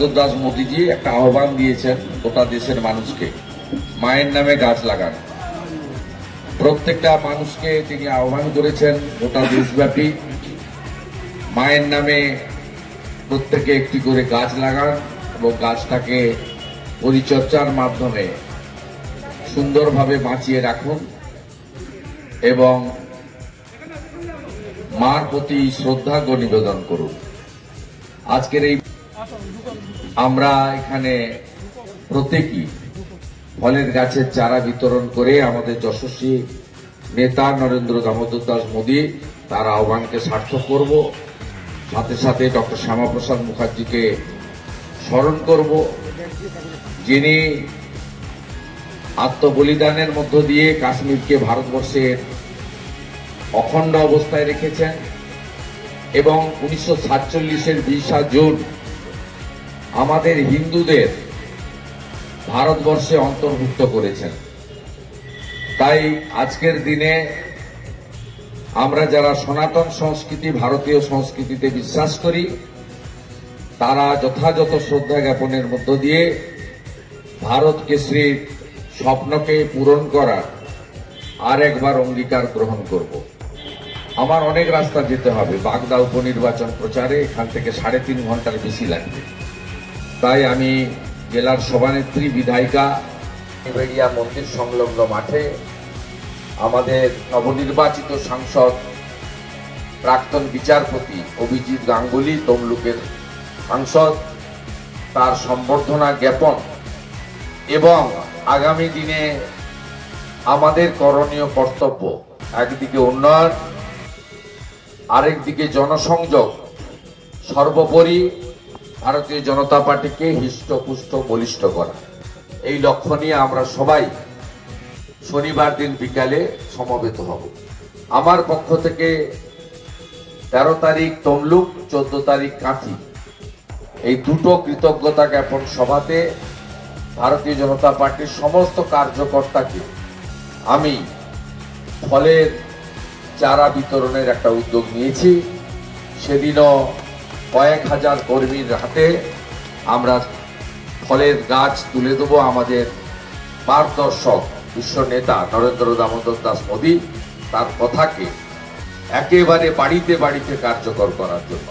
দামোদর দাস মোদীজি একটা আহ্বান দিয়েছেন গোটা দেশের মানুষকে, মায়ের নামে গাছ লাগান। প্রত্যেকটা মানুষকে তিনি আহ্বান করেছেন গোটা দেশব্যাপী, মায়ের নামে প্রত্যেকে একটি করে গাছ লাগান এবং গাছটাকে পরিচর্যার মাধ্যমে সুন্দরভাবে বাঁচিয়ে রাখুন এবং মার প্রতি শ্রদ্ধা নিবেদন করুন। আজকের এই আমরা এখানে প্রত্যেকই ফলের গাছের চারা বিতরণ করে আমাদের যশস্বী নেতা নরেন্দ্র দামোদর দাস মোদী তার আহ্বানকে সার্থক করব। সাথে সাথে ডক্টর শ্যামাপ্রসাদ মুখার্জিকে স্মরণ করব, যিনি আত্মবলিদানের মধ্য দিয়ে কাশ্মীরকে ভারতবর্ষের অখণ্ড অবস্থায় রেখেছেন এবং 1947-এর 20 জুন আমাদের হিন্দুদের ভারতবর্ষে অন্তর্ভুক্ত করেছেন। তাই আজকের দিনে আমরা যারা সনাতন সংস্কৃতি, ভারতীয় সংস্কৃতিতে বিশ্বাস করি, তারা যথাযথ শ্রদ্ধা জ্ঞাপনের মধ্য দিয়ে ভারত কেশরীর স্বপ্নকে পূরণ করার আর একবার অঙ্গীকার গ্রহণ করব। আমার অনেক রাস্তা যেতে হবে, বাগদা উপনির্বাচন প্রচারে এখান থেকে 3.5 ঘন্টার বেশি লাগবে। তাই আমি জেলার সভানেত্রী বিধায়িকা বেড়িয়া মন্দির সংলগ্ন মাঠে আমাদের নবনির্বাচিত সাংসদ প্রাক্তন বিচারপতি অভিজিৎ গাঙ্গুলি, তমলুকের সাংসদ, তার সম্বর্ধনা জ্ঞাপন এবং আগামী দিনে আমাদের করণীয় কর্তব্য, একদিকে উন্নয়ন, আরেকদিকে জনসংযোগ, সর্বোপরি ভারতীয় জনতা পার্টিকে হৃষ্টপুষ্ট বলিষ্ঠ করা, এই লক্ষ্য নিয়ে আমরা সবাই শনিবার দিন বিকালে সমবেত হব। আমার পক্ষ থেকে 13 তারিখ তমলুক, 14 তারিখ কাঁথি, এই দুটো কৃতজ্ঞতা জ্ঞাপন সভাতে ভারতীয় জনতা পার্টির সমস্ত কার্যকর্তাকে আমি ফলের চারা বিতরণের একটা উদ্যোগ নিয়েছি। সেদিনও কয়েক হাজার কর্মীর হাতে আমরা ফলের গাছ তুলে দেবো আমাদের মার্গদর্শক বিশ্ব নেতা নরেন্দ্র দামোদর দাস মোদী তার কথাকে একেবারে বাড়িতে বাড়িতে কার্যকর করার জন্য।